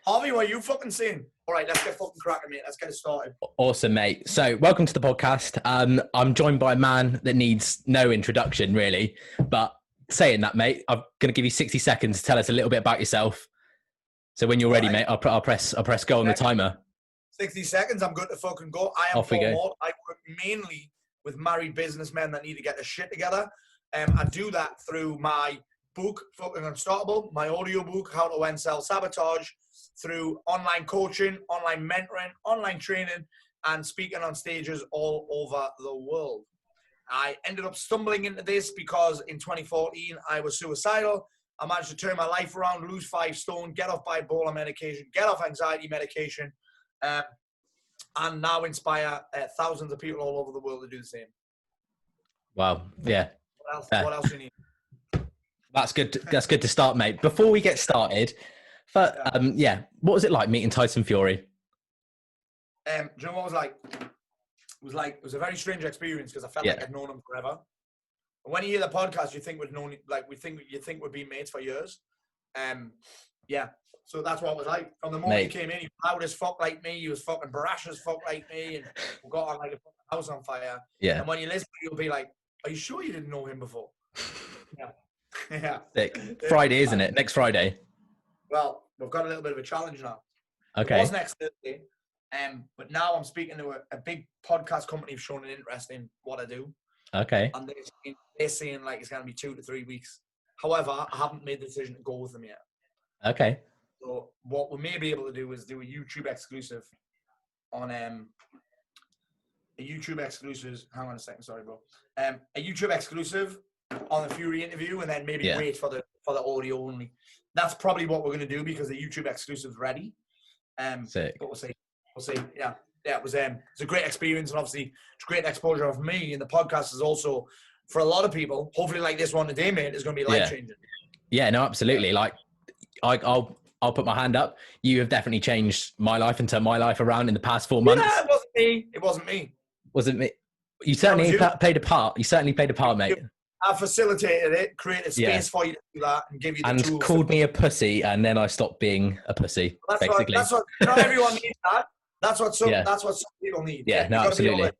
Harvey, what are you fucking saying? All right, let's get fucking cracking, mate. Let's get it started. Awesome, mate. So welcome to the podcast. I'm joined by a man that needs no introduction, really. But saying that, mate, I'm going to give you 60 seconds to tell us a little bit about yourself. So when you're ready, mate, I'll press go on the timer. 60 seconds, I'm good to fucking go. I am Paul Mort. I work mainly with married businessmen that need to get their shit together. I do that through my book, Fucking Unstartable, my audio book, How to End Self-Sabotage, through online coaching, online mentoring, online training, and speaking on stages all over the world. I ended up stumbling into this because in 2014, I was suicidal. I managed to turn my life around, lose 5 stone, get off bipolar medication, get off anxiety medication, and now inspire thousands of people all over the world to do the same. Wow. Yeah. What else do you need? That's good. That's good to start, mate. Before we get started, what was it like meeting Tyson Fury? Do you know what it was like? It was a very strange experience because I felt like I'd known him forever. And when you hear the podcast, you think you think we've been mates for years. So that's what it was like. From the moment he came in, he was loud as fuck like me. He was fucking brash as fuck like me, and we got on like a fucking house on fire. Yeah. And when you listen, you'll be like, "Are you sure you didn't know him before?" Yeah. Yeah. Sick. Friday, isn't it? Next Friday. Well, we've got a little bit of a challenge now. Okay. It was next Thursday. But now I'm speaking to a big podcast company who've shown an interest in what I do. Okay. And they're saying like it's going to be 2 to 3 weeks. However, I haven't made the decision to go with them yet. Okay. So what we may be able to do is do a YouTube exclusive on a YouTube exclusive. Hang on a second, sorry, bro. A YouTube exclusive on the Fury interview, and then maybe wait for the audio only. That's probably what we're going to do because the YouTube exclusive's ready. Sick. But we'll see. Yeah, it was it's a great experience, and obviously it's great exposure for me. And the podcast is also for a lot of people. Hopefully, like this one today, mate, is going to be life changing. Yeah, no, absolutely. Like, I'll put my hand up. You have definitely changed my life and turned my life around in the past 4 months. Yeah, it wasn't me. Wasn't me. You certainly played a part. You certainly played a part, mate. I facilitated it, created space for you to do that, and give you the tools. And called me a pussy, and then I stopped being a pussy. Basically, that's what. Not everyone needs that. That's what some people need. Yeah, no, absolutely.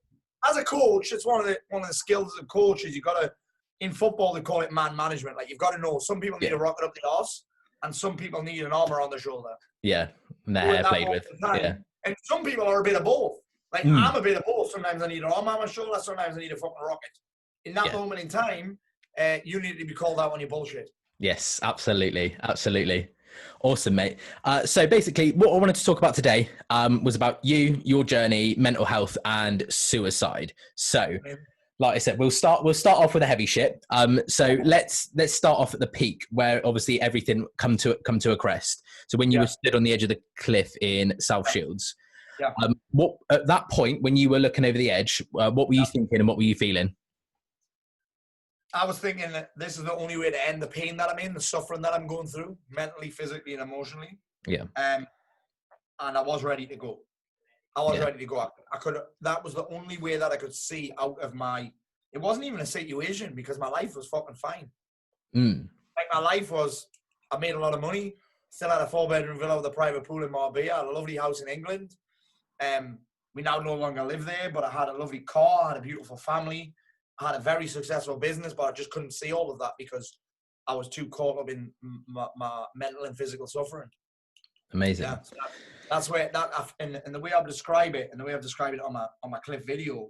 As a coach, it's one of the skills of coaches. You got to, in football, they call it man management. Like, you've got to know some people need to rocket up the arse, and some people need an armor on the shoulder. Yeah, and their hair played with. Yeah, and some people are a bit of both. Like I'm a bit of both. Sometimes I need an armor on my shoulder. Sometimes I need a fucking rocket. In that moment in time, you need to be called out on your bullshit. Yes, absolutely. Awesome, mate. So basically, what I wanted to talk about today was about you, your journey, mental health, and suicide. So, like I said, we'll start off with the heavy shit. So let's start off at the peak, where obviously everything come to a crest. So when you were stood on the edge of the cliff in South Shields, what at that point when you were looking over the edge, what were you thinking and what were you feeling? I was thinking that this is the only way to end the pain that I'm in, the suffering that I'm going through, mentally, physically, and emotionally. Yeah. And I was ready to go. Ready to go. I could. That was the only way that I could see out of my. It wasn't even a situation because my life was fucking fine. Like my life was. I made a lot of money. Still had a 4-bedroom villa with a private pool in Marbella. I had a lovely house in England. We now no longer live there, but I had a lovely car. I had a beautiful family. I had a very successful business, but I just couldn't see all of that because I was too caught up in my mental and physical suffering. Amazing. Yeah, so that's where and the way I've described it, on my clip video,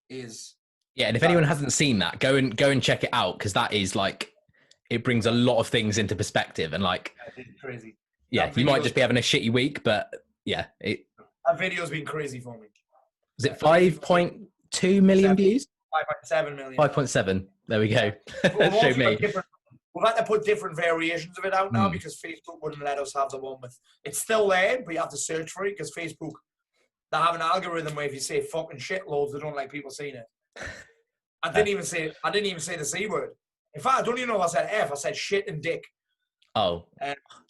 is. Yeah, and if anyone hasn't seen that, go and check it out because that is like, it brings a lot of things into perspective and like. It's crazy. Yeah, you might just be having a shitty week, but yeah, that video's been crazy for me. Was it 5.2 million views? 5.7 million. 5.7. There we go. Show me. We've had to put different variations of it out now because Facebook wouldn't let us have the one with. It's still there, but you have to search for it because Facebook, they have an algorithm where if you say fucking shit loads, they don't like people seeing it. I didn't even say the C word. In fact, I don't even know if I said F. I said shit and dick. Oh,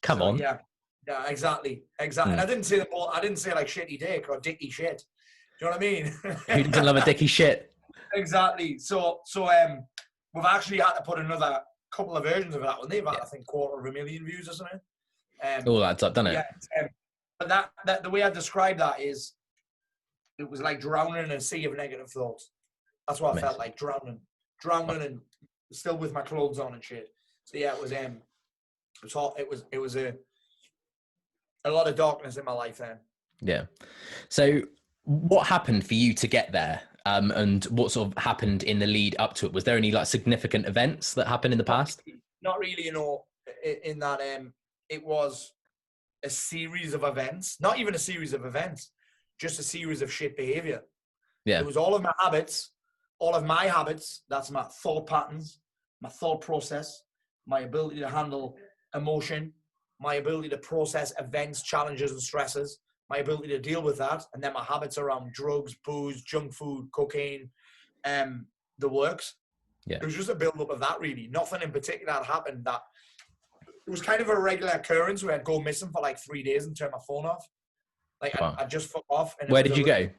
come on. Yeah, exactly. And I didn't say I didn't say like shitty dick or dicky shit. Do you know what I mean? Who doesn't love a dicky shit? Exactly. So we've actually had to put another couple of versions of that one. They've had, I think, 250,000 views or something. All that's up, done it? Yeah. But that the way I describe that is, it was like drowning in a sea of negative thoughts. That's what I felt like, drowning and still with my clothes on and shit. So yeah, it was hot. It was a lot of darkness in my life then. Yeah. So what happened for you to get there? And what sort of happened in the lead up to it? Was there any like significant events that happened in the past? Not really, in that it was a series of events, not even a series of events, just a series of shit behavior. Yeah. It was all of my habits, that's my thought patterns, my thought process, my ability to handle emotion, my ability to process events, challenges and stresses, my ability to deal with that, and then my habits around drugs, booze, junk food, cocaine, the works. Yeah. It was just a build-up of that, really. Nothing in particular that happened. That it was kind of a regular occurrence where I'd go missing for like 3 days and turn my phone off. Like, wow. I'd just fuck off. And where did you go?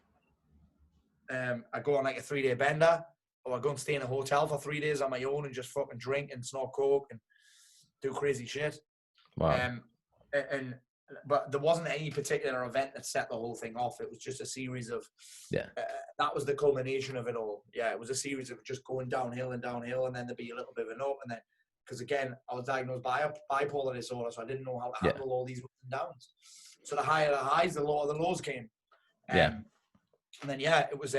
I'd go on like a 3-day bender, or I'd go and stay in a hotel for 3 days on my own and just fucking drink and snort coke and do crazy shit. Wow. But there wasn't any particular event that set the whole thing off. It was just a series of, that was the culmination of it all. Yeah, it was a series of just going downhill, and then there'd be a little bit of an up. And then, because again, I was diagnosed by bipolar disorder, so I didn't know how to handle all these ups and downs. So the higher the highs, the lower the lows came. And then, it was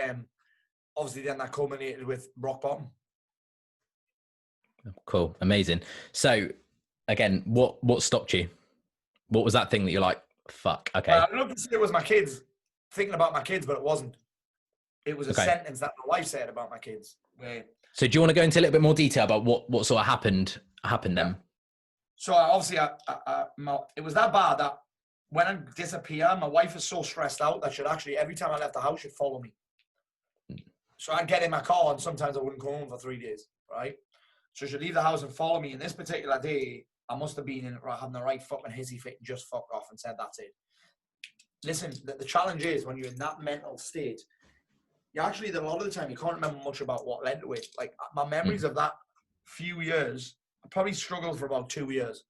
obviously then that culminated with rock bottom. Cool. Amazing. So again, what stopped you? What was that thing that you're like, fuck, okay. I'd love to say it was my kids, thinking about my kids, but it wasn't. It was a sentence that my wife said about my kids. So do you want to go into a little bit more detail about what sort of happened then? So obviously, it was that bad that when I disappear, my wife is so stressed out that she'd actually, every time I left the house, she'd follow me. So I'd get in my car and sometimes I wouldn't come home for 3 days, right? So she'd leave the house and follow me. And this particular day, I must have been having the right fucking hissy fit and just fucked off and said, that's it. Listen, the challenge is when you're in that mental state, you actually, a lot of the time, you can't remember much about what led to it. Like, my memories of that few years, I probably struggled for about 2 years.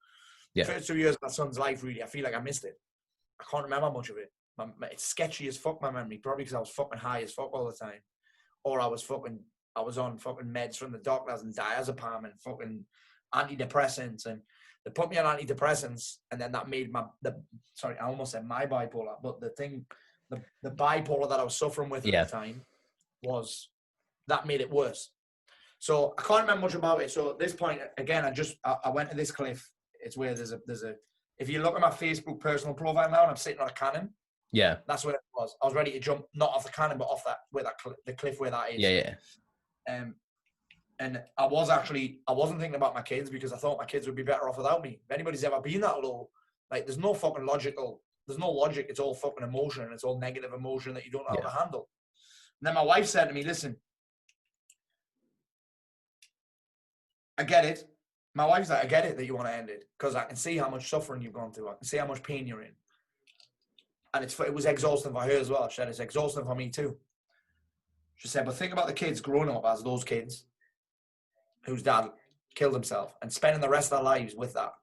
Yeah. The first 2 years of my son's life, really, I feel like I missed it. I can't remember much of it. It's sketchy as fuck, my memory, probably because I was fucking high as fuck all the time. Or I was on fucking meds from the doctors and diazepam and fucking antidepressants, and they put me on antidepressants, and then that made I almost said my bipolar, but the bipolar that I was suffering with at the time made it worse. So I can't remember much about it. So at this point, again, I went to this cliff. It's where there's a, if you look at my Facebook personal profile now, and I'm sitting on a cannon. Yeah. That's where it was. I was ready to jump, not off the cannon, but off the cliff where that is. Yeah. And I wasn't thinking about my kids because I thought my kids would be better off without me. If anybody's ever been that low, like, there's no logic. It's all fucking emotion, and it's all negative emotion that you don't know how to handle. And then my wife said to me, listen, I get it. My wife's like, I get it that you want to end it because I can see how much suffering you've gone through. I can see how much pain you're in. And it was exhausting for her as well. She said, it's exhausting for me too. She said, but think about the kids growing up as those kids whose dad killed himself and spending the rest of their lives with that.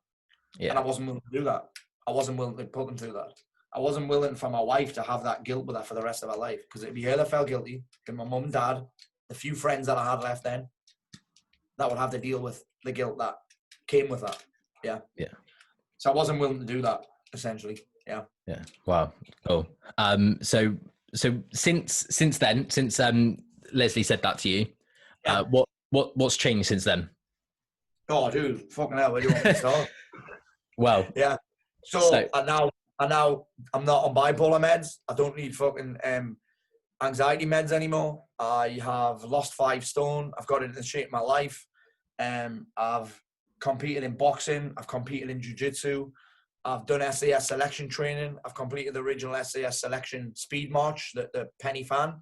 Yeah. And I wasn't willing to do that. I wasn't willing to put them through that. I wasn't willing for my wife to have that guilt with her for the rest of her life, because it'd be her that felt guilty, and my mum and dad, the few friends that I had left then, that would have to deal with the guilt that came with that. Yeah. Yeah. So I wasn't willing to do that, essentially. Yeah. Yeah. Wow. Cool. So since then, since Lesley said that to you, what's changed since then? Oh, dude, fucking hell, where do you want me to start? Well, yeah. So now I'm not on bipolar meds. I don't need fucking anxiety meds anymore. I have lost 5 stone. I've got into the shape of my life. I've competed in boxing. I've competed in jiu-jitsu. I've done SAS selection training. I've completed the original SAS selection speed march, the penny fan.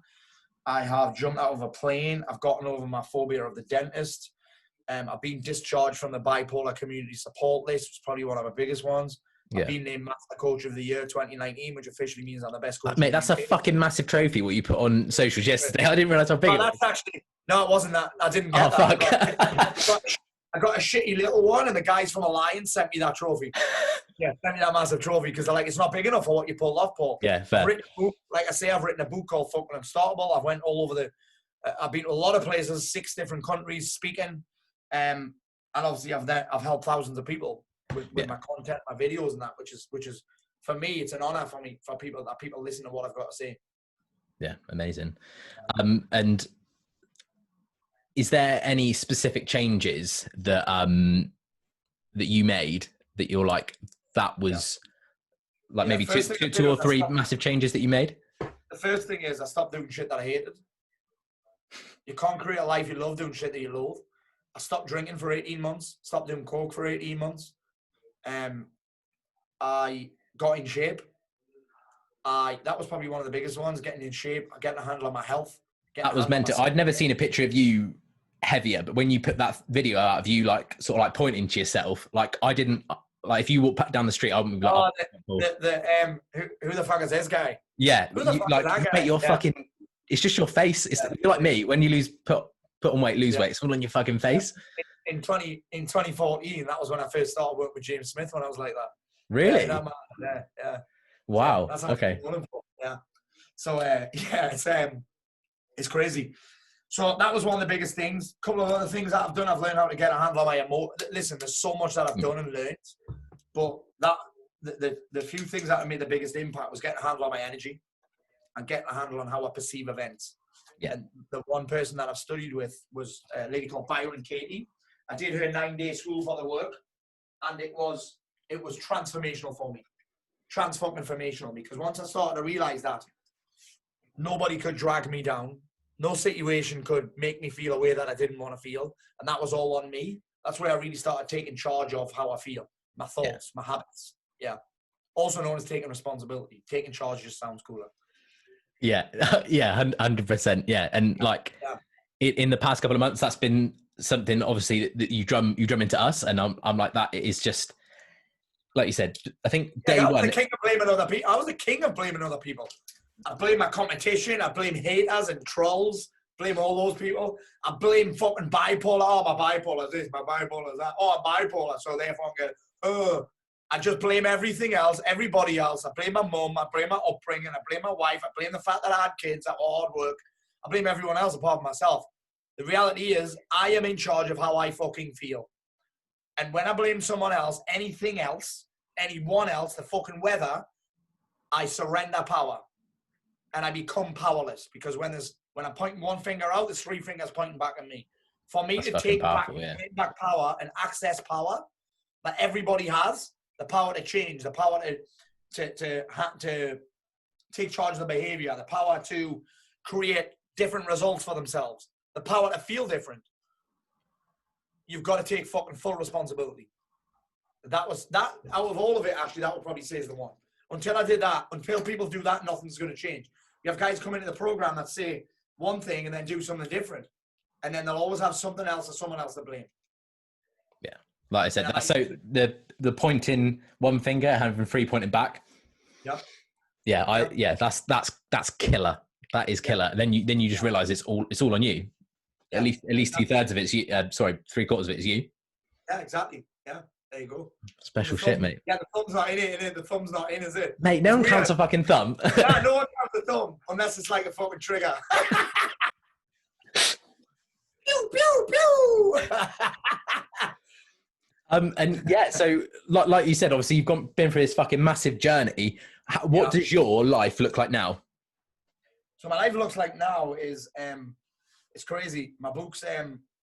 I have jumped out of a plane. I've gotten over my phobia of the dentist. I've been discharged from the bipolar community support list, which is probably one of my biggest ones. Yeah. I've been named Master Coach of the Year 2019, which officially means I'm the best coach. Mate, that's a fucking massive trophy, what you put on socials yesterday. I didn't realise how big it was. No, it wasn't that. I didn't get that. Fuck. I got a shitty little one, and the guys from Alliance sent me that trophy. Yeah, sent me that massive trophy because they're like, it's not big enough for what you pulled off, Paul. Yeah, fair. I've written a book, like I say, I've written a book called Fucking Unstartable. I've went all over I've been to a lot of places, 6 different countries speaking, and obviously I've helped thousands of people with my content, my videos, and that, which is for me, it's an honor for people that people listen to what I've got to say. Yeah, amazing. And is there any specific changes that that you made that you're like, that was like maybe two or three massive changes that you made? The first thing is I stopped doing shit that I hated. You can't create a life you love doing shit that you loathe. I stopped drinking for 18 months, stopped doing coke for 18 months. I got in shape. That was probably one of the biggest ones, getting in shape, getting a handle on my health. That was mental. I'd never seen a picture of you heavier, but when you put that video out of you, like sort of like pointing to yourself, like I didn't, like if you walk down the street, I wouldn't be like, who the fuck is this guy? Yeah, you're fucking, it's just your face. You're like me, when you put on weight, lose weight, it's all on your fucking face. In 2014, that was when I first started working with James Smith, when I was like that. Really? Yeah. Wow. That's okay. Yeah. So it's crazy. So that was one of the biggest things. A couple of other things that I've done, I've learned how to get a handle on my emotions. Listen, there's so much that I've done and learned, but the few things that have made the biggest impact was getting a handle on my energy and getting a handle on how I perceive events. Yeah. And the one person that I've studied with was a lady called Byron Katie. I did her 9-day school for the work, and it was transformational for me. Transformational, because once I started to realize that nobody could drag me down, no situation could make me feel a way that I didn't want to feel, and that was all on me. That's where I really started taking charge of how I feel, my thoughts, my habits. Yeah. Also known as taking responsibility. Taking charge just sounds cooler. Yeah. Yeah. 100%. Yeah. And like in the past couple of months, that's been something obviously that you drum into us. And I'm like, that is just, like you said, I think day one. I was the king of blaming other people. I was the king of blaming other people. I blame my competition. I blame haters and trolls. Blame all those people. I blame fucking bipolar. Oh, my bipolar is this. My bipolar is that. Oh, I'm bipolar. So therefore I'm going, I just blame everything else, everybody else. I blame my mum. I blame my upbringing. I blame my wife. I blame the fact that I had kids that were hard work. I blame everyone else apart from myself. The reality is I am in charge of how I fucking feel. And when I blame someone else, anything else, anyone else, the fucking weather, I surrender power. And I become powerless, because when I'm pointing one finger out, there's 3 fingers pointing back at me. For me to take back power and access power that everybody has, the power to change, the power to take charge of the behavior, the power to create different results for themselves, the power to feel different. You've got to take fucking full responsibility. That out of all of it, actually, that would probably say is the one. Until I did that, until people do that, nothing's going to change. You have guys come into the program that say one thing and then do something different. And then they'll always have something else or someone else to blame. Yeah. Like I said, so the pointing one finger, having 3 pointing back. Yep. Yeah. That's killer. That is killer. Then you just realize it's all on you. Yeah. At least 2/3 of it's you. 3/4 of it is you. Yeah, exactly. Yeah. There you go. Special shit, mate. Yeah, the thumb's not in it. The thumb's not in, is it? Mate, no one counts a fucking thumb. Yeah, no one counts a thumb unless it's like a fucking trigger. Pew, pew, pew. And yeah, so like you said, obviously you've been through this fucking massive journey. What does your life look like now? So my life looks like now is it's crazy. My book's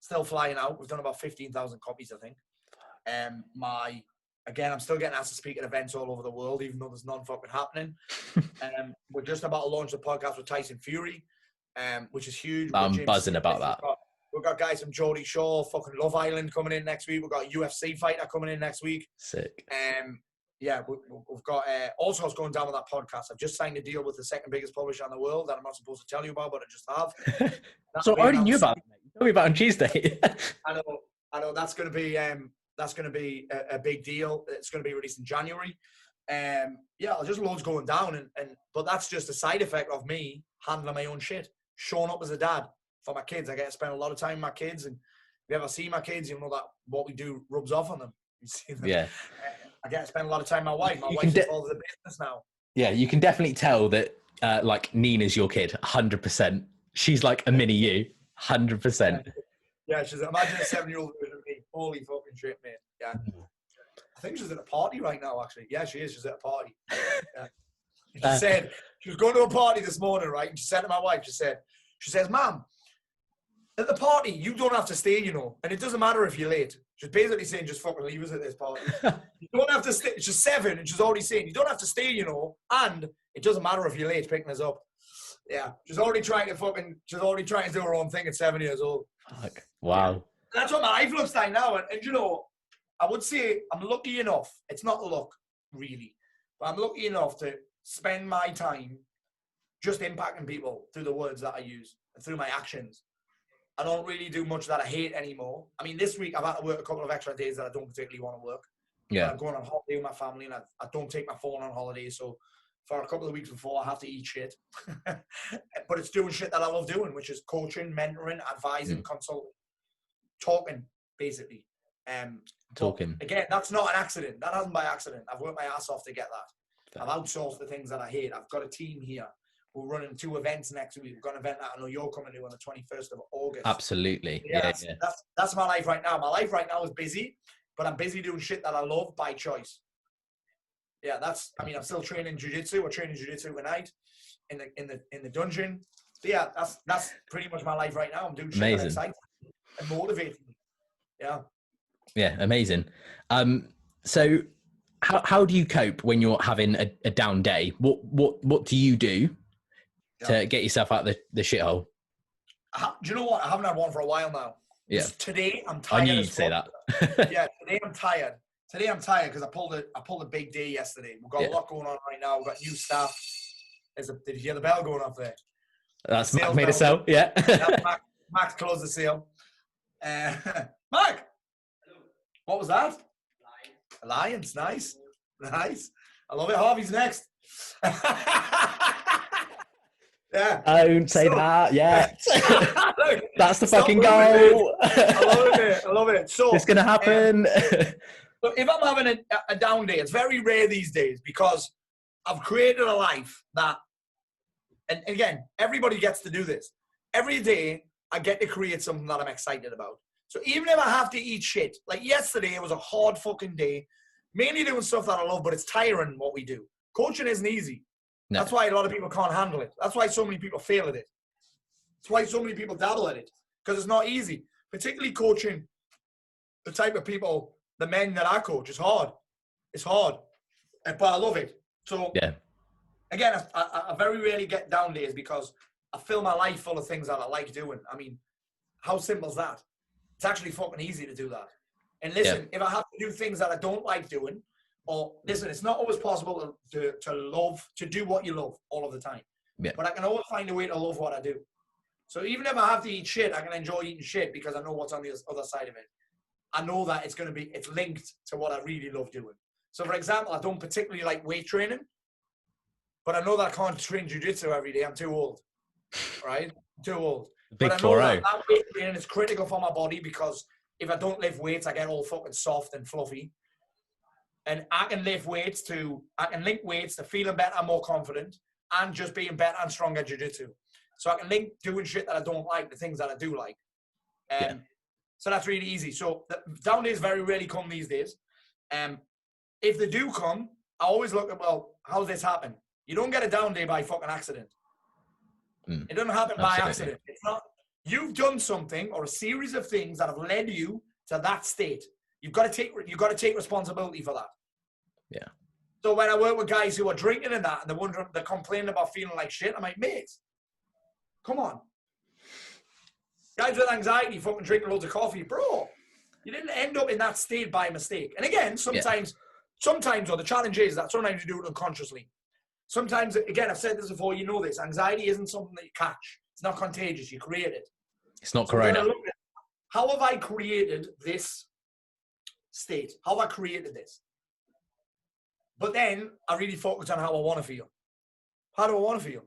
still flying out. We've done about 15,000 copies, I think. I'm still getting asked to speak at events all over the world, even though there's none fucking happening. We're just about to launch the podcast with Tyson Fury, which is huge. I'm buzzing about that. We've got guys from Geordie Shore, fucking Love Island coming in next week. We've got a UFC fighter coming in next week. Sick. We've got also what's going down with that podcast. I've just signed a deal with the second biggest publisher in the world that I'm not supposed to tell you about, but I just have. So I already knew about it. You told me about it on Tuesday. I know that's going to be a big deal. It's going to be released in January. Just loads going down, but that's just a side effect of me handling my own shit, showing up as a dad for my kids. I get to spend a lot of time with my kids, and you ever see my kids, you know that what we do rubs off on them. You see them. Yeah. I get to spend a lot of time with my wife. My wife's involved in the business now. Yeah, you can definitely tell that like Nina's your kid, 100%. She's like a mini you, 100%. Yeah, she's imagine a 7-year-old with me. Holy fucking shit, mate. Yeah. I think she's at a party right now, actually. Yeah, she is. She's at a party. Yeah. She said, she was going to a party this morning, right? And she said to my wife, she says, Mom, at the party, you don't have to stay, you know. And it doesn't matter if you're late. She's basically saying, just fucking leave us at this party. You don't have to stay. She's 7, and she's already saying, you don't have to stay, you know. And it doesn't matter if you're late picking us up. Yeah. She's already trying to do her own thing at 7 years old. Fuck. Wow. Yeah. That's what my life looks like now. And you know, I would say I'm lucky enough. It's not luck, really. But I'm lucky enough to spend my time just impacting people through the words that I use and through my actions. I don't really do much that I hate anymore. I mean, this week I've had to work a couple of extra days that I don't particularly want to work. Yeah. I'm going on holiday with my family, and I don't take my phone on holiday. So for a couple of weeks before, I have to eat shit. But it's doing shit that I love doing, which is coaching, mentoring, advising, consulting, talking, basically. Talking. Again, that's not an accident. That hasn't by accident. I've worked my ass off to get that. I've outsourced the things that I hate. I've got a team here. We're running 2 events next week. We've got an event that I know you're coming to on the 21st of August. Absolutely. Yeah. That's my life right now. My life right now is busy, but I'm busy doing shit that I love by choice. Yeah, I'm still training jiu-jitsu. We're training jiu-jitsu tonight in the dungeon. So yeah, that's pretty much my life right now. I'm doing shit that excites me and motivates me. Yeah. Yeah, amazing. So how do you cope when you're having a down day? What do you do to get yourself out of the shithole? Do you know what? I haven't had one for a while now. Yeah. Today I'm tired. I knew you'd say that. Yeah, today I'm tired. Today I'm tired because I pulled a big day yesterday. We've got a lot going on right now. We've got new staff. Did you hear the bell going off there? That's Mac made a sale. Yeah. Max closed the sale. Mac, what was that? Lions. Nice. I love it. Harvey's next. Yeah. Don't say that. Yeah. That's the fucking goal. I love it. So it's gonna happen. So if I'm having a down day, it's very rare these days because I've created a life that, and again, everybody gets to do this. Every day I get to create something that I'm excited about. So even if I have to eat shit, like yesterday, it was a hard fucking day, mainly doing stuff that I love, but it's tiring what we do. Coaching isn't easy. No. That's why a lot of people can't handle it. That's why so many people fail at it. That's why so many people dabble at it, because it's not easy. Particularly coaching the type of people, the men that I coach, is hard. It's hard, but I love it. So yeah. Again, I very rarely get down days because I fill my life full of things that I like doing. I mean, how simple is that? It's actually fucking easy to do that. And listen, if I have to do things that I don't like doing, or listen, it's not always possible to do what you love all of the time. Yeah. But I can always find a way to love what I do. So even if I have to eat shit, I can enjoy eating shit because I know what's on the other side of it. I know that it's linked to what I really love doing. So for example, I don't particularly like weight training, but I know that I can't train jiu-jitsu every day. I'm too old, right? I'm too old. But I know that weight training is critical for my body because if I don't lift weights, I get all fucking soft and fluffy. And I can link weights to feeling better, more confident, and just being better and stronger jiu-jitsu. So I can link doing shit that I don't like, the things that I do like. So that's really easy. So the down days very rarely come these days. If they do come, I always look at, well, how's this happen? You don't get a down day by fucking accident. It doesn't happen by accident. It's not. You've done something or a series of things that have led you to that state. You've got to take responsibility for that. Yeah. So when I work with guys who are drinking and that, and they're complaining about feeling like shit, I'm like, mate, come on. Guys with anxiety fucking drinking loads of coffee, bro. You didn't end up in that state by mistake. And again, sometimes, or the challenge is that sometimes you do it unconsciously. Sometimes, again, I've said this before, you know this, anxiety isn't something that you catch. It's not contagious, you create it. It's not corona. How have I created this state? How have I created this? But then I really focus on how I want to feel. How do I want to feel?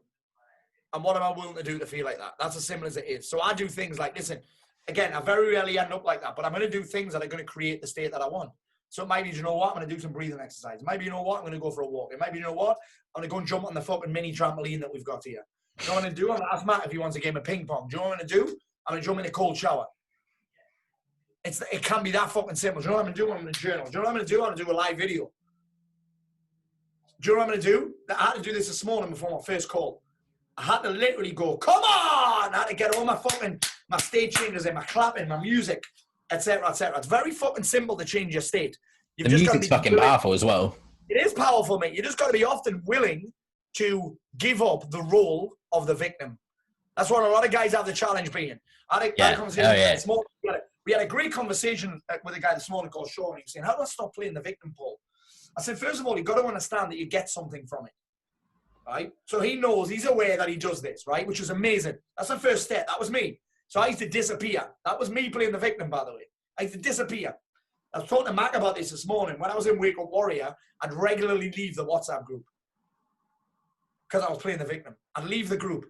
And what am I willing to do to feel like that? That's as simple as it is. So I do things like, listen, Again, I very rarely end up like that, but I'm going to do things that are going to create the state that I want. So it might be, you know what, I'm going to do some breathing exercise. It might be, you know what, I'm going to go for a walk. It might be, you know what, I'm going to go and jump on the fucking mini trampoline that we've got here. You know what I'm going to do? I'm going to ask Matt if he wants a game of ping pong. Do you know what I'm going to do? I'm going to jump in a cold shower. It can be that fucking simple. Do you know what I'm going to do? I'm going to journal. Do you know what I'm going to do? I'm going to do a live video. Do you know what I'm going to do? I had to do this morning before my first call. I had to literally go, come on! I had to get all my state changes in, my clapping, my music, etc., etc. It's very fucking simple to change your state. The music's fucking powerful as well. It is powerful, mate. You just got to be often willing to give up the role of the victim. That's what a lot of guys have the challenge being. I had a conversation this morning. We had a great conversation with a guy this morning called Sean. He was saying, how do I stop playing the victim, Paul? I said, first of all, you've got to understand that you get something from it, right? So he knows, he's aware that he does this, right? Which is amazing. That's the first step. That was me. So I used to disappear. That was me playing the victim, by the way. I used to disappear. I was talking to Mac about this morning. When I was in Wake Up Warrior, I'd regularly leave the WhatsApp group because I was playing the victim. I'd leave the group.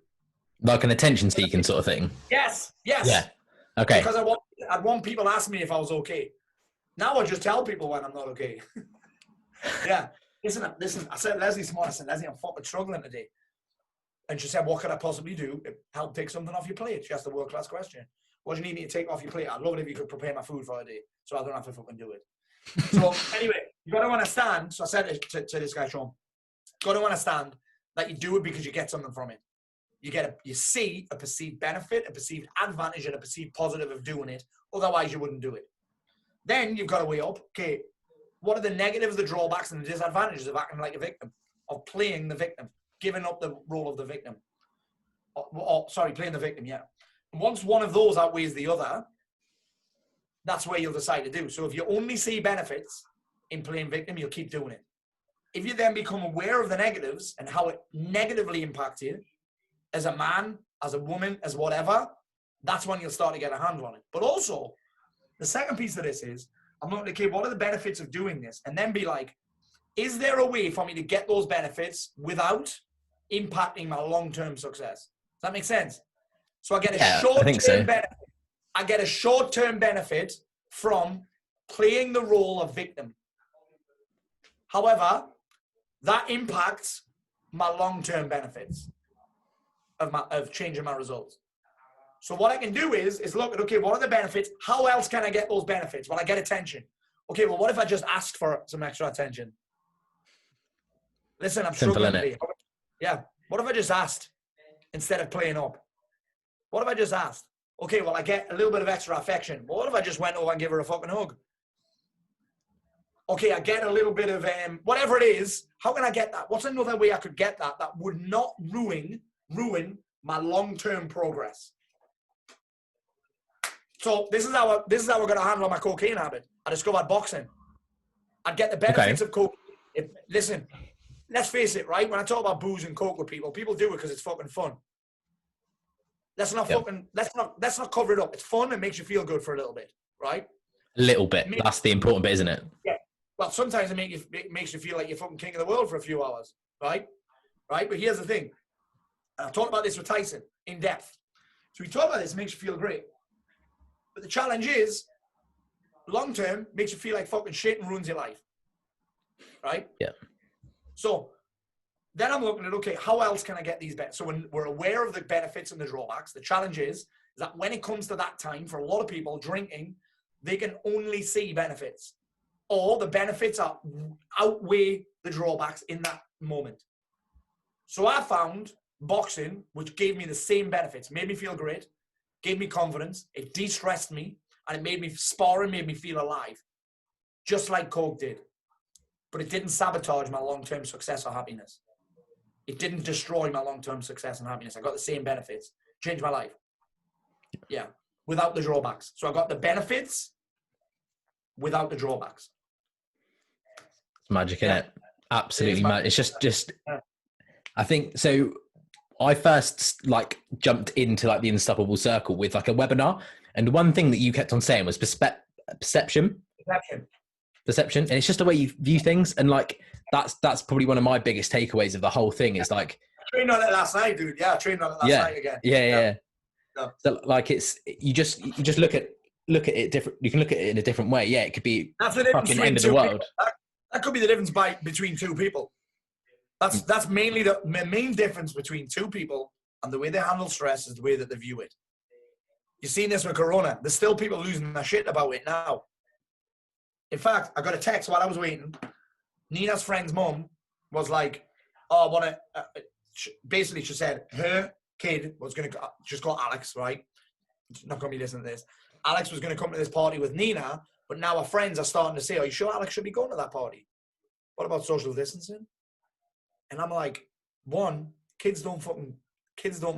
Like an attention-seeking sort of thing? Yes. Yeah. Okay. Because I'd want people to ask me if I was okay. Now I just tell people when I'm not okay. Yeah. Listen, I said, Lesley this morning, I said, Lesley, I'm fucking struggling today. And she said, what could I possibly do to help take something off your plate? She asked the world-class question. What do you need me to take off your plate? I'd love it if you could prepare my food for a day so I don't have to fucking do it. So anyway, you got to understand. So I said to this guy, Sean, got to understand that you do it because you get something from it. You see a perceived benefit, a perceived advantage, and a perceived positive of doing it. Otherwise, you wouldn't do it. Then you've got to weigh up, okay, what are the negatives, the drawbacks, and the disadvantages of acting like a victim, of playing the victim, giving up the role of the victim? Playing the victim, yeah. And once one of those outweighs the other, that's where you'll decide to do. So if you only see benefits in playing victim, you'll keep doing it. If you then become aware of the negatives and how it negatively impacts you, as a man, as a woman, as whatever, that's when you'll start to get a handle on it. But also, the second piece of this is, I'm looking at, okay, what are the benefits of doing this? And then be like, is there a way for me to get those benefits without impacting my long-term success? Does that make sense? So I get a short-term benefit. I get a short-term benefit from playing the role of victim. However, that impacts my long-term benefits of changing my results. So what I can do is look at, okay, what are the benefits? How else can I get those benefits? Well, I get attention. Okay, well, what if I just asked for some extra attention? Listen, I'm struggling today. Yeah. What if I just asked instead of playing up? What if I just asked? Okay, well, I get a little bit of extra affection. What if I just went over and gave her a fucking hug? Okay, I get a little bit of whatever it is. How can I get that? What's another way I could get that would not ruin my long-term progress? So this is how we're going to handle my cocaine habit. I discovered boxing. I'd get the benefits of coke. Listen, let's face it, right? When I talk about booze and coke with people do it because it's fucking fun. Let's not cover it up. It's fun and makes you feel good for a little bit, right? A little bit. That's the important bit, isn't it? Yeah. Well, sometimes it makes you feel like you're fucking king of the world for a few hours, right? Right? But here's the thing. And I've talked about this with Tyson in depth. So we talk about this, it makes you feel great. But the challenge is, long term, makes you feel like fucking shit and ruins your life. Right? Yeah. So then I'm looking at, okay, how else can I get these benefits? So when we're aware of the benefits and the drawbacks, the challenge is that when it comes to that time, for a lot of people drinking, they can only see benefits. Or the benefits outweigh the drawbacks in that moment. So I found boxing, which gave me the same benefits, made me feel great, gave me confidence, it de-stressed me, and it made me sparring, made me feel alive. Just like coke did. But it didn't sabotage my long-term success or happiness. It didn't destroy my long-term success and happiness. I got the same benefits. Changed my life. Yeah. Without the drawbacks. So I got the benefits without the drawbacks. It's magic, isn't it? Absolutely magic. It's just I think so. I first jumped into the Unstoppable Circle with a webinar, and one thing that you kept on saying was perception. And it's just the way you view things, and that's probably one of my biggest takeaways of the whole thing is I trained on it last night, dude. Yeah, I trained on it last night again. Yeah. Yeah. So like you just look at it different. You can look at it in a different way. Yeah, it could be That's the difference fucking between end of the two world. people. That could be the difference between two people. That's mainly the main difference between two people, and the way they handle stress is the way that they view it. You've seen this with Corona. There's still people losing their shit about it now. In fact, I got a text while I was waiting. Nina's friend's mum was like, "Oh, I want to." Basically, she said her kid was going to just call Alex, right? Not going to be listening to this. Alex was going to come to this party with Nina, but now her friends are starting to say, "Are you sure Alex should be going to that party? What about social distancing?" And I'm like, one, kids don't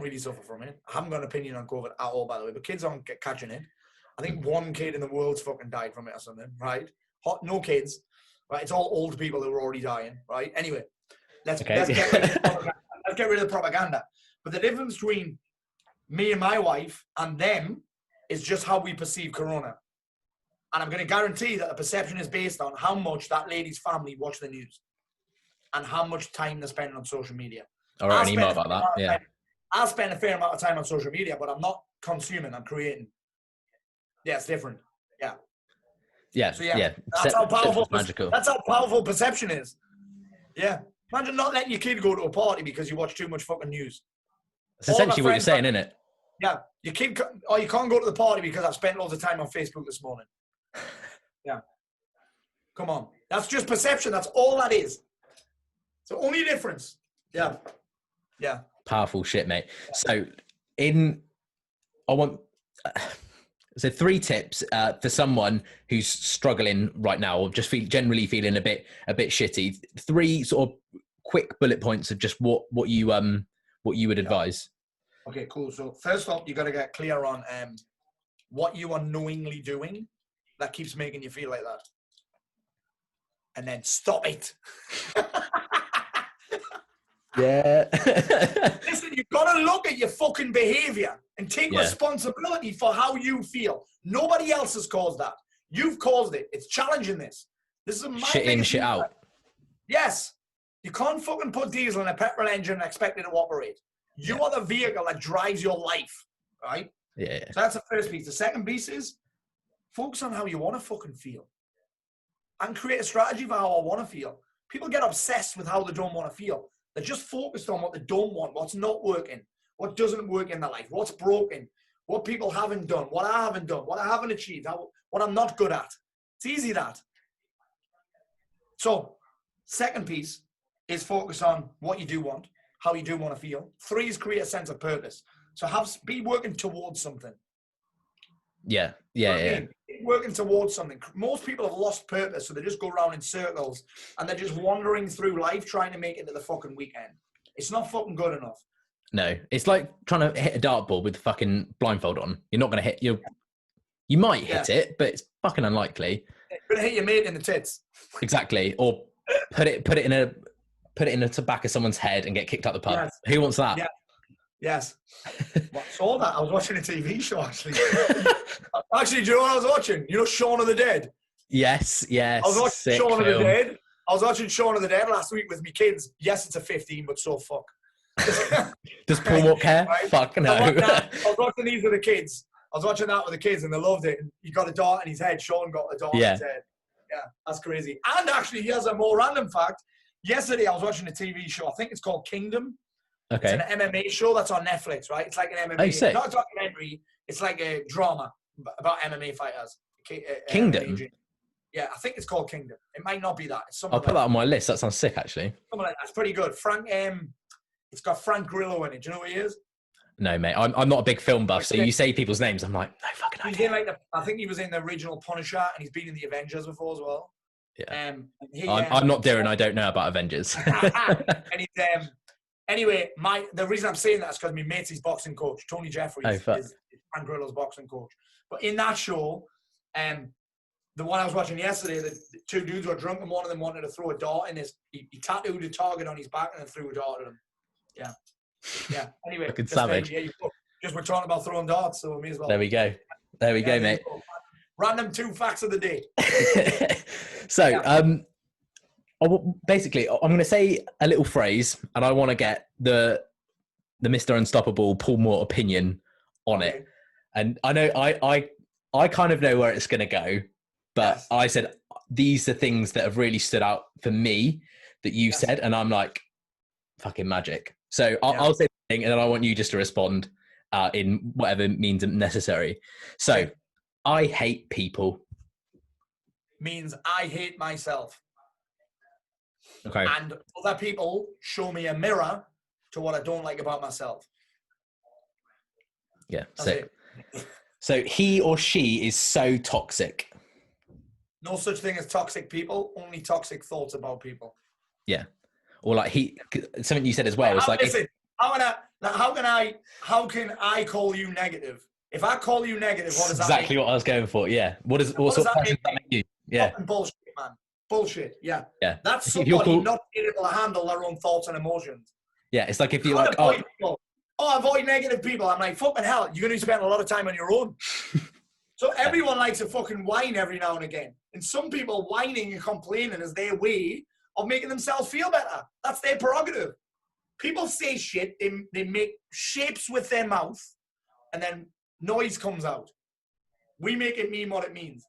really suffer from it. I haven't got an opinion on COVID at all, by the way, but kids aren't catching it. I think one kid in the world's fucking died from it or something, right? No kids, right? It's all old people who are already dying, right? Anyway, let's get rid of the propaganda. But the difference between me and my wife and them is just how we perceive Corona. And I'm going to guarantee that the perception is based on how much that lady's family watch the news and how much time they're spending on social media. All right, any more about that? Yeah. I'll spend a fair amount of time on social media, but I'm not consuming, I'm creating. Yeah, it's different. Yeah. Yeah. So yeah. That's how powerful perception is. Yeah. Imagine not letting your kid go to a party because you watch too much fucking news. That's essentially what you're saying, isn't it? Yeah. Your kid, you can't go to the party because I've spent loads of time on Facebook this morning. Yeah. Come on. That's just perception. That's all that is. It's the only difference. Yeah. Yeah. Powerful shit, mate. So so 3 tips for someone who's struggling right now or just generally feeling a bit shitty. 3 sort of quick bullet points of just what you would advise. Okay, cool. So first off, you got to get clear on what you are knowingly doing that keeps making you feel like that. And then stop it. Yeah. Listen, you've got to look at your fucking behavior and take responsibility for how you feel. Nobody else has caused that. You've caused it. It's challenging this. This is my shit in, shit out. Yes. You can't fucking put diesel in a petrol engine and expect it to operate. You are the vehicle that drives your life, right? Yeah. So that's the first piece. The second piece is focus on how you want to fucking feel and create a strategy for how I want to feel. People get obsessed with how they don't want to feel. They're just focused on what they don't want, what's not working, what doesn't work in their life, what's broken, what people haven't done, what I haven't done, what I haven't achieved, what I'm not good at. It's easy, that. So, second piece is focus on what you do want, how you do want to feel. 3 is create a sense of purpose. So be working towards something. Yeah. Working towards something. Most people have lost purpose, so they just go around in circles and they're just wandering through life trying to make it to the fucking weekend. It's not fucking good enough. No, it's like trying to hit a dartboard with the fucking blindfold on. You're not going to hit. You might hit it, but it's fucking unlikely. You're going to hit your mate in the tits. Exactly, or put it in the back of someone's head and get kicked out the pub. Yes. Who wants that? Yeah. Yes. I saw that. I was watching a TV show, actually. Actually, do you know what I was watching? You know Shaun of the Dead? Yes. I was watching Shaun of the Dead. I was watching Shaun of the Dead last week with my kids. Yes, it's a 15, but so fuck. Does Paul Mort care? Right? Fuck no. I was watching these with the kids. I was watching that with the kids and they loved it. And he got a dart in his head. Sean got a dart in his head. Yeah, that's crazy. And actually, here's a more random fact. Yesterday, I was watching a TV show. I think it's called Kingdom. Okay. It's an MMA show that's on Netflix, right? It's like an MMA. It's not a documentary. It's like a drama about MMA fighters. Kingdom? Yeah, I think it's called Kingdom. It might not be that. I'll put that on my list. That sounds sick, actually. Something like that. It's pretty good. It's got Frank Grillo in it. Do you know who he is? No, mate. I'm not a big film buff, so you say people's names, I'm like, no fucking idea. He's in I think he was in the original Punisher, and he's been in the Avengers before as well. Yeah. I'm not Darren. I don't know about Avengers. And he's anyway. The reason I'm saying that is because my mate's his boxing coach, Tony Jeffries, is Frank Grillo's boxing coach. But in that show, the one I was watching yesterday, the 2 dudes were drunk, and one of them wanted to throw a dart in his. He tattooed a target on his back and then threw a dart at him. Yeah. Anyway, savage. Just we're talking about throwing darts, so we may as well. There we go, mate. Random 2 facts of the day. So, basically, I'm going to say a little phrase, and I want to get the Mr. Unstoppable Paul Mort opinion on it. And I know I kind of know where it's going to go, but yes. I said, these are things that have really stood out for me that you yes. said. And I'm like, fucking magic. So I'll say the thing, and then I want you just to respond in whatever means necessary. So I hate people. Means I hate myself. Okay. And other people show me a mirror to what I don't like about myself. Yeah. So he or she is so toxic. No such thing as toxic people, only toxic thoughts about people. Yeah. Or like something you said as well. It's like, listen, how can I call you negative? If I call you negative, what does that exactly mean? What I was going for. Yeah. What sort of person does that make you? Yeah. Fucking bullshit, man. Bullshit. Yeah. Yeah. That's somebody not being able to handle their own thoughts and emotions. Yeah. It's like if you're like, avoid negative people. I'm like, fucking hell, you're going to spend a lot of time on your own. So everyone likes to fucking whine every now and again. And some people whining and complaining is their way of making themselves feel better. That's their prerogative. People say shit, they make shapes with their mouth, and then noise comes out. We make it mean what it means.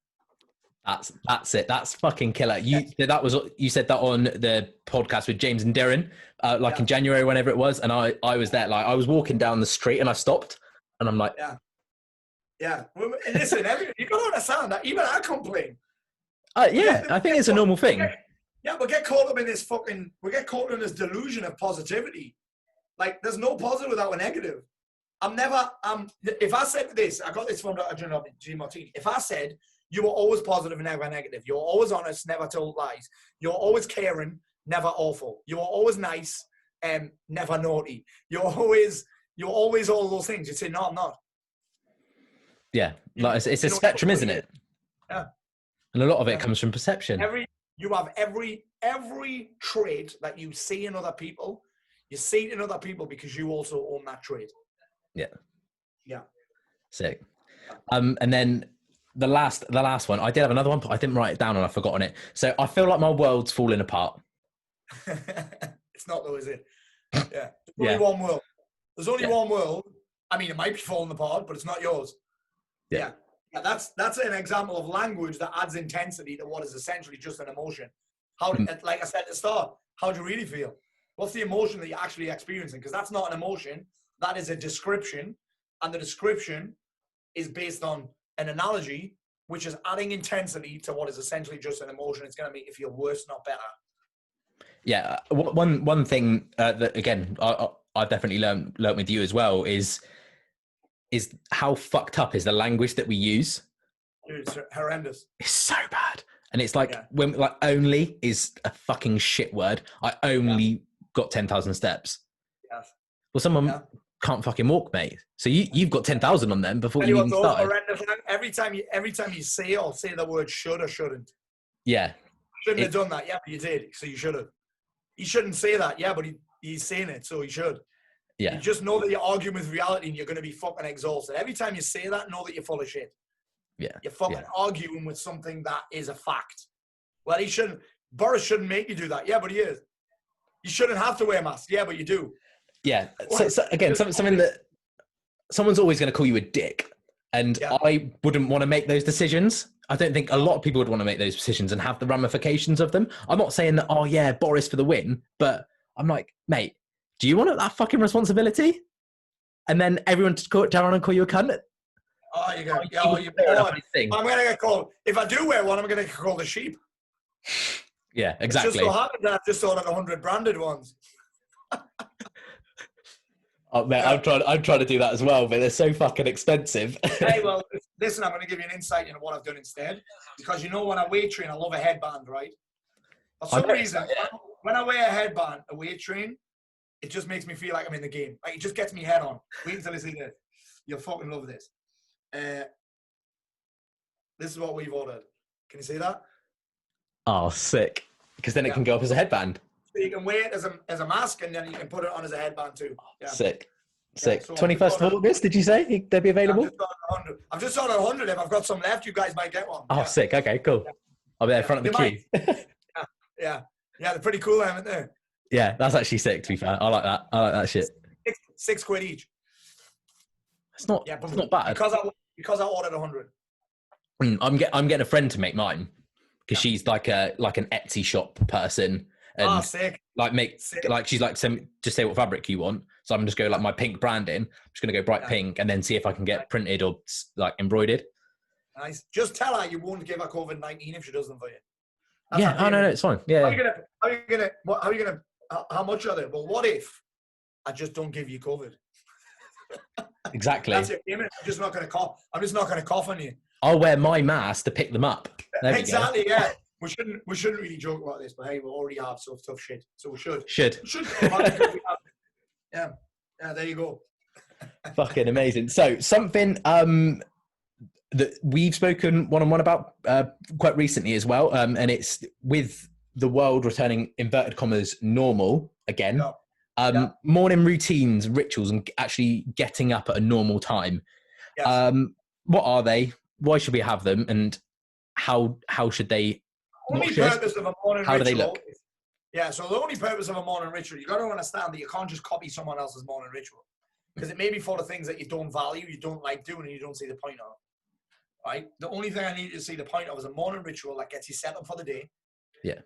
That's it. That's fucking killer. You said that on the podcast with James and Darren, in January, whenever it was, and I was there. Like I was walking down the street and I stopped, and I'm like, yeah. Listen, you gotta understand that even I complain. I think it's a normal thing. We get caught up in this delusion of positivity. Like there's no positive without a negative. If I said this, I got this from G. Martini. If I said you were always positive, never negative, you're always honest, never told lies, you're always caring, never awful, you're always nice, never naughty, you're always all those things, you'd say, no, I'm not. Yeah, like it's a spectrum, isn't it? Yeah. And a lot of it comes from perception. You have every trait that you see in other people, you see it in other people because you also own that trait. Yeah. Yeah. Sick. And then the last one, I did have another one, but I didn't write it down and I've forgotten it. So I feel like my world's falling apart. It's not though, is it? Yeah. There's only one world. There's only one world. I mean, it might be falling apart, but it's not yours. Yeah. That's an example of language that adds intensity to what is essentially just an emotion. Like I said at the start, how do you really feel? What's the emotion that you're actually experiencing? Because that's not an emotion. That is a description. And the description is based on an analogy, which is adding intensity to what is essentially just an emotion. It's going to make you feel worse, not better. Yeah. One thing that, again, I've definitely learned with you as well is how fucked up is the language that we use. Dude, it's horrendous. It's so bad. And it's like, when like only is a fucking shit word. I only got 10,000 steps. Yes. Well, someone can't fucking walk, mate. So you've got 10,000 on them before you even started. Every time you say the word should or shouldn't. Yeah. Shouldn't have done that. Yeah, but you did. So you should have. He shouldn't say that. Yeah, but he's saying it. So he should. Yeah. You just know that you're arguing with reality and you're going to be fucking exhausted. Every time you say that, know that you're full of shit. Yeah. You're fucking arguing with something that is a fact. Well, Boris shouldn't make you do that. Yeah, but he is. You shouldn't have to wear a mask. Yeah, but you do. Yeah. So again, something that someone's always going to call you a dick. And I wouldn't want to make those decisions. I don't think a lot of people would want to make those decisions and have the ramifications of them. I'm not saying that, Boris for the win, but I'm like, mate, do you want that fucking responsibility? And then everyone to go down and call you a cunt? Oh, you're going to I'm going to get called. If I do wear one, I'm going to get called a sheep. Yeah, exactly. It's just so happened that I've just ordered 100 branded ones. Oh, man, I'm trying to do that as well, but they're so fucking expensive. Hey, well, listen, I'm going to give you an insight into what I've done instead. Because when I weight train, I love a headband, right? For some reason, when I wear a headband, a weight train, it just makes me feel like I'm in the game. Like, it just gets me head on. Wait until I see this. You'll fucking love this. This is what we've ordered. Can you see that? Oh, sick. Because then it can go up as a headband. So you can wear it as a mask, and then you can put it on as a headband too. Yeah. Sick. So 21st of August, did you say they'll be available? I've just ordered 100. If I've got some left, you guys might get one. Oh, sick. Okay, cool. I'll be there in front of the queue. Yeah, they're pretty cool, aren't they? Yeah, that's actually sick, to be fair. I like that shit. £6 each. It's not. Yeah, but it's not bad. Because I ordered 100. I'm getting a friend to make mine because she's like an Etsy shop person and sick. She's like just say what fabric you want. So I'm just go like my pink branding. I'm just gonna go bright pink and then see if I can get printed or like embroidered. Nice. Just tell her you won't give her COVID-19 if she does them for you. That's no, it's fine. Yeah. How much are they? Well, what if I just don't give you COVID? Exactly. That's your payment. I'm just not going to cough on you. I'll wear my mask to pick them up. Exactly. Yeah. We shouldn't really joke about this, but hey, we already have so tough shit, so we should. Yeah. There you go. Fucking amazing. So something that we've spoken one-on-one about quite recently as well, and it's with the world returning inverted commas normal again. Morning routines, rituals, and actually getting up at a normal time. Yes. What are they? Why should we have them? And how should they? Only purpose of a morning how ritual. Do they look? Yeah. So the only purpose of a morning ritual, you got to understand that you can't just copy someone else's morning ritual, because it may be for the things that you don't value, you don't like doing, and you don't see the point of. Right. The only thing I need to see the point of is a morning ritual that gets you set up for the day. Yeah.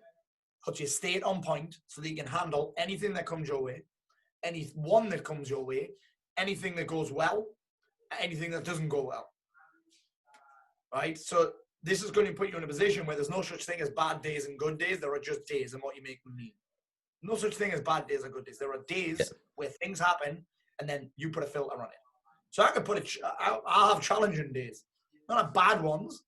Puts your state on point so that you can handle anything that comes your way, anyone that comes your way, anything that goes well, anything that doesn't go well. Right? So this is going to put you in a position where there's no such thing as bad days and good days. There are just days and what you make them mean. No such thing as bad days or good days. There are days where things happen and then you put a filter on it. So I could I'll have challenging days. Not bad ones.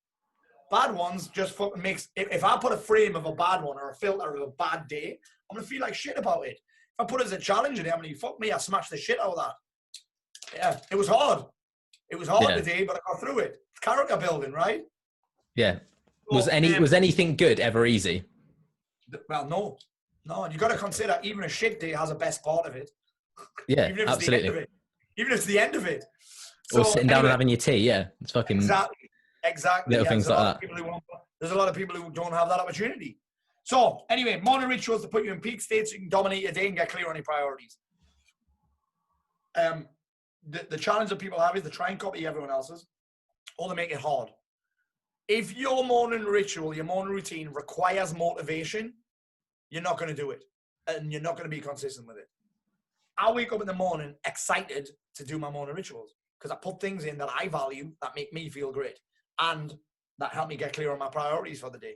Bad ones just fucking makes... If I put a frame of a bad one or a filter of a bad day, I'm going to feel like shit about it. If I put it as a challenge in it, I'm going to fuck me, I smashed the shit out of that. Yeah, it was hard. It was hard today, but I got through it. It's character building, right? Yeah. Was anything good ever easy? Well, no. No, and you got to consider even a shit day has a best part of it. Yeah, even if it's absolutely. The end of it. Even if it's the end of it. Or sitting down and having your tea, yeah. It's fucking... Exactly. Little things like that. There's a lot of people who don't have that opportunity. So, anyway, morning rituals to put you in peak states so you can dominate your day and get clear on your priorities. The challenge that people have is to try and copy everyone else's or to make it hard. If your morning ritual, your morning routine requires motivation, you're not going to do it. And you're not going to be consistent with it. I wake up in the morning excited to do my morning rituals because I put things in that I value that make me feel great and that help me get clear on my priorities for the day.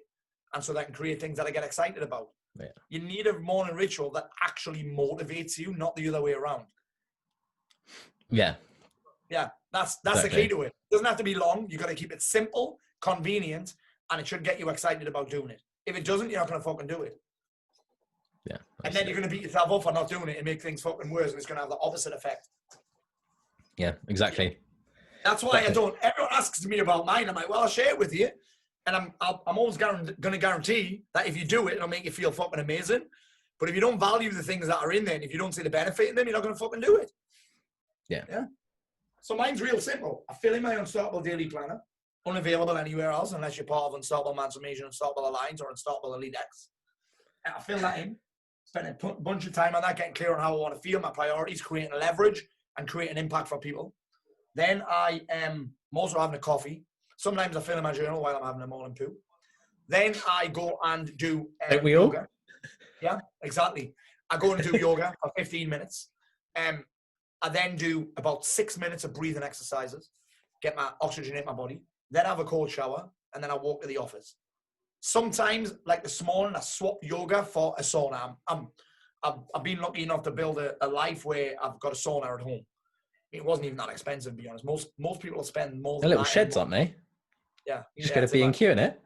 And so that can create things that I get excited about. Yeah. You need a morning ritual that actually motivates you, not the other way around. Yeah. Yeah, that's exactly the key to it. It doesn't have to be long. You got to keep it simple, convenient, and it should get you excited about doing it. If it doesn't, you're not going to fucking do it. Yeah. And then you're going to beat yourself up for not doing it and make things fucking worse, and it's going to have the opposite effect. Yeah, exactly. That's why I don't. Everyone asks me about mine. I'm like, well, I'll share it with you, and I'm always going to guarantee that if you do it, it'll make you feel fucking amazing. But if you don't value the things that are in there, and if you don't see the benefit in them, you're not going to fucking do it. Yeah. Yeah. So mine's real simple. I fill in my Unstoppable Daily Planner, unavailable anywhere else unless you're part of Unstoppable Transformation, Unstoppable Alliance, or Unstoppable Elite X. And I fill that in, spend a bunch of time on that, getting clear on how I want to feel, my priorities, creating leverage, and creating impact for people. Then I'm also having a coffee. Sometimes I fill in my journal while I'm having a morning poo. Then I go and do yoga. Yeah, exactly. I go and do yoga for 15 minutes. I then do about 6 minutes of breathing exercises, get my oxygenate my body. Then I have a cold shower, and then I walk to the office. Sometimes, like this morning, I swap yoga for a sauna. I've been lucky enough to build a life where I've got a sauna at home. It wasn't even that expensive, to be honest. Most people spend more than little sheds, aren't they? Yeah. You just got to be in queue in it.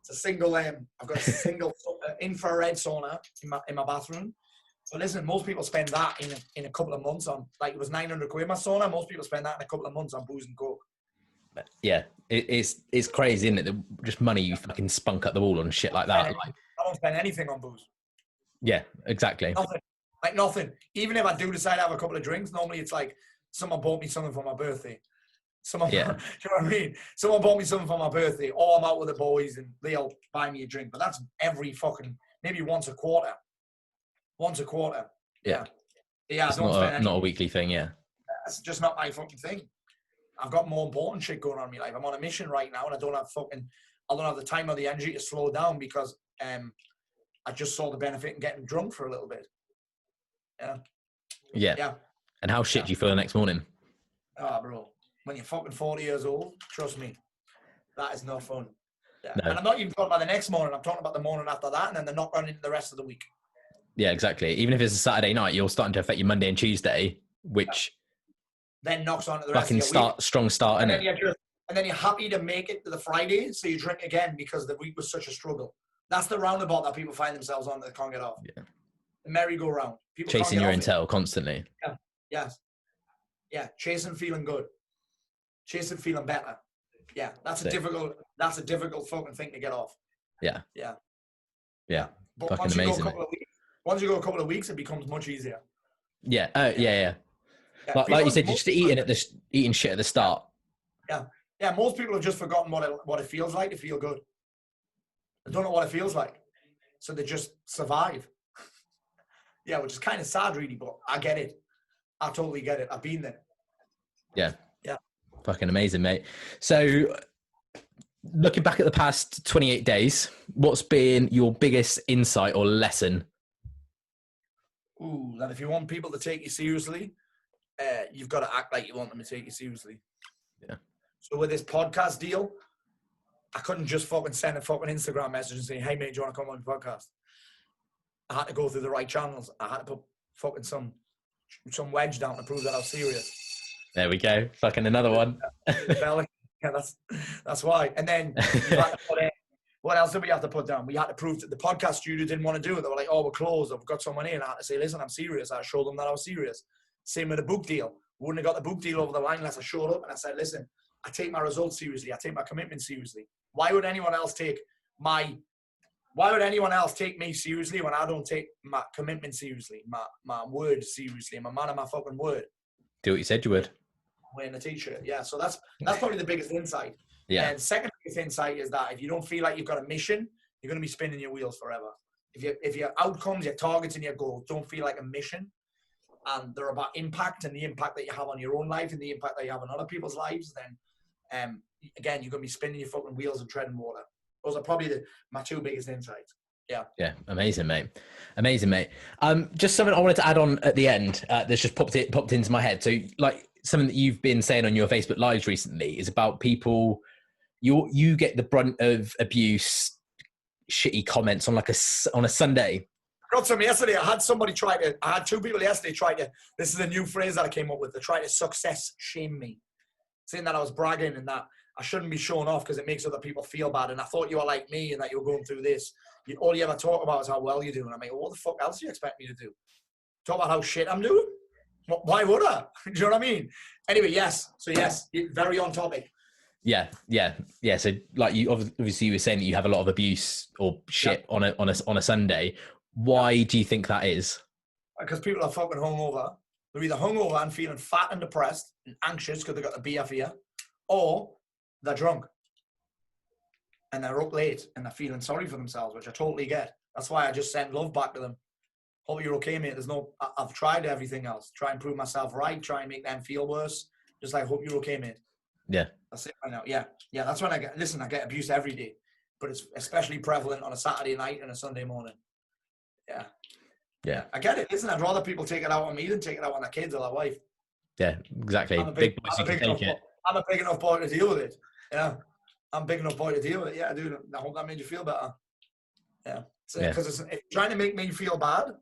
It's a single, I've got a single infrared sauna in my bathroom. So listen, most people spend that in a couple of months on, like it was 900 quid, my sauna. Most people spend that in a couple of months on booze and coke. Yeah, it's crazy, isn't it? Just money you fucking spunk up the wall on shit like that. I don't spend anything on booze. Yeah, exactly. Nothing. Even if I do decide to have a couple of drinks, normally it's like someone bought me something for my birthday. You know what I mean? Someone bought me something for my birthday, or I'm out with the boys and they'll buy me a drink. But that's every fucking, maybe once a quarter. Yeah. Yeah, it's not a weekly thing, yeah. That's just not my fucking thing. I've got more important shit going on in my life. I'm on a mission right now, and I don't have the time or the energy to slow down because I just saw the benefit in getting drunk for a little bit. Yeah. And how shit do you feel the next morning? Oh, bro, when you're fucking 40 years old, trust me, that is no fun. Yeah. No. And I'm not even talking about the next morning. I'm talking about the morning after that, and then the knock on into the rest of the week. Yeah, exactly. Even if it's a Saturday night, you're starting to affect your Monday and Tuesday, which then knocks on to the rest of your week. Strong start, and innit? And then you're happy to make it to the Friday, so you drink again because the week was such a struggle. That's the roundabout that people find themselves on that they can't get off. Yeah. The merry-go-round. People chasing your intel constantly. Yeah. Yes. Yeah. Chasing feeling good. Chasing feeling better. Yeah. That's a difficult fucking thing to get off. Yeah. Yeah. Yeah. But fucking amazing. Once you go a couple of weeks, it becomes much easier. Yeah. Yeah. Like you said, you're just eating shit at the start. Yeah. Yeah. Most people have just forgotten what it feels like to feel good. They don't know what it feels like. So they just survive. Yeah, which is kind of sad, really, but I get it. I totally get it. I've been there. Yeah. Yeah. Fucking amazing, mate. So looking back at the past 28 days, what's been your biggest insight or lesson? Ooh, that if you want people to take you seriously, you've got to act like you want them to take you seriously. Yeah. So with this podcast deal, I couldn't just fucking send a fucking Instagram message and say, hey, mate, do you want to come on the podcast? I had to go through the right channels. I had to put fucking some wedge down to prove that I was serious. There we go. Fucking another one. Yeah, that's why. And then you had to put in, what else did we have to put down? We had to prove that the podcast studio didn't want to do it. They were like, oh, we're closed. I've got someone in. I had to say, listen, I'm serious. I showed them that I was serious. Same with the book deal. Wouldn't have got the book deal over the line unless I showed up and I said, listen, I take my results seriously. I take my commitment seriously. Why would anyone else take me seriously when I don't take my commitment seriously, my word seriously? I'm a man of my fucking word. Do what you said you would. Wearing a t-shirt. Yeah. So that's probably the biggest insight. Yeah. And second biggest insight is that if you don't feel like you've got a mission, you're going to be spinning your wheels forever. If your outcomes, your targets and your goals don't feel like a mission and they're about impact and the impact that you have on your own life and the impact that you have on other people's lives, then again, you're going to be spinning your fucking wheels and treading water. Those are probably my two biggest insights. Yeah. Yeah. Amazing, mate. Amazing, mate. Just something I wanted to add on at the end that's just popped into my head. So like something that you've been saying on your Facebook Lives recently is about people, you get the brunt of abuse, shitty comments on on a Sunday. I got some yesterday. I had two people yesterday this is a new phrase that I came up with. They tried to success shame me, saying that I was bragging and that I shouldn't be showing off because it makes other people feel bad. And I thought you were like me and that you were going through this. All you ever talk about is how well you do. And I'm like, what the fuck else do you expect me to do? Talk about how shit I'm doing? Why would I? Do you know what I mean? Anyway, yes. So yes, very on topic. Yeah. So like you obviously were saying that you have a lot of abuse or shit on a Sunday. Why do you think that is? Because people are fucking hungover. They're either hungover and feeling fat and depressed and anxious because they've got the beer fear, or they're drunk and they're up late and they're feeling sorry for themselves, which I totally get. That's why I just send love back to them. Hope you're okay, mate. I've tried everything else. Try and prove myself right. Try and make them feel worse. Just like, hope you're okay, mate. Yeah. That's it right now. Yeah. That's when I get abuse every day, but it's especially prevalent on a Saturday night and a Sunday morning. Yeah. I get it. Listen, I'd rather people take it out on me than take it out on their kids or their wife. Yeah, exactly. Big boys, you can take it. I'm a big enough boy to deal with it. Yeah. I'm a big enough boy to deal with it. Yeah, dude. I hope that made you feel better. Yeah. Because if trying to make me feel bad,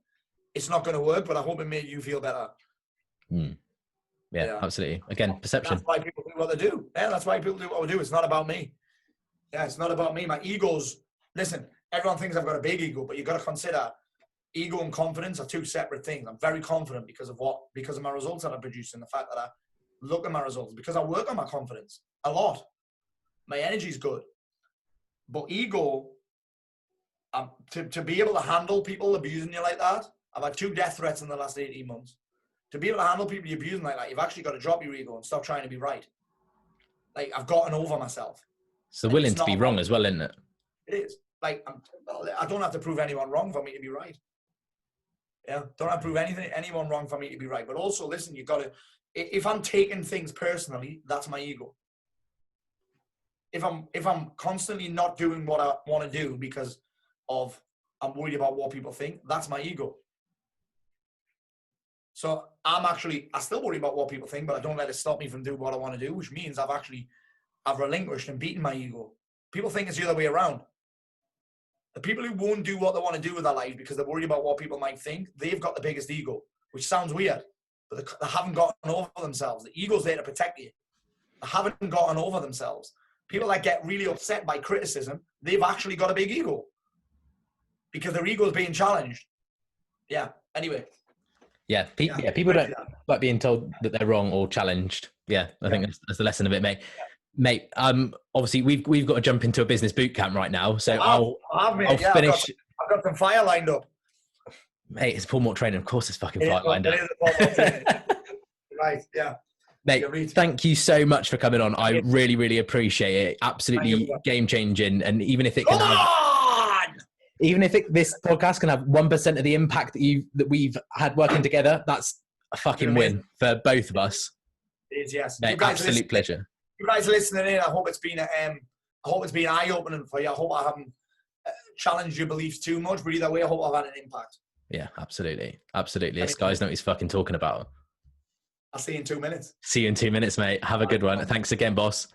it's not going to work, but I hope it made you feel better. Yeah, absolutely. Again, perception. That's why people do what they do. Yeah, that's why people do what they do. It's not about me. Yeah, it's not about me. My ego's, listen, everyone thinks I've got a big ego, but you've got to consider ego and confidence are two separate things. I'm very confident because of my results that I produce and the fact that I look at my results, because I work on my confidence a lot. My energy's good. But ego, to be able to handle people abusing you like that, I've had 2 death threats in the last 18 months. To be able to handle people abusing like that, you've actually got to drop your ego and stop trying to be right. Like, I've gotten over myself. So willing to be wrong as well, isn't it? It is. Like, I don't have to prove anyone wrong for me to be right. Yeah, don't have to prove anyone wrong for me to be right. But also, listen, you got to. If I'm taking things personally, that's my ego. If I'm constantly not doing what I want to do because of I'm worried about what people think, that's my ego. So I still worry about what people think, but I don't let it stop me from doing what I want to do, which means I've relinquished and beaten my ego. People think it's the other way around. The people who won't do what they want to do with their life because they're worried about what people might think, they've got the biggest ego, which sounds weird, but they haven't gotten over themselves. The ego's there to protect you. They haven't gotten over themselves. People that get really upset by criticism, they've actually got a big ego because their ego is being challenged. Yeah. Anyway. Yeah. People don't like being told that they're wrong or challenged. Yeah. I think that's the lesson of it, mate. Yeah. Mate, obviously we've got to jump into a business boot camp right now, so I'll finish. I've got some fire lined up. Mate, it's Paul Mort training. Of course, it's fucking fire lined up. Right, yeah. Mate, thank you so much for coming on. I really, really appreciate it. Absolutely game changing. And even if it can this podcast can have 1% of the impact that we've had working together, that's a fucking win for both of us. It is, yes. Mate, absolute pleasure. You guys listening in, I hope it's been eye-opening for you. I hope I haven't challenged your beliefs too much, but either way, I hope I've had an impact. Yeah, absolutely. This guy's know what he's fucking talking about. I'll see you in 2 minutes. See you in 2 minutes, mate. Have a good one. Thanks again, boss.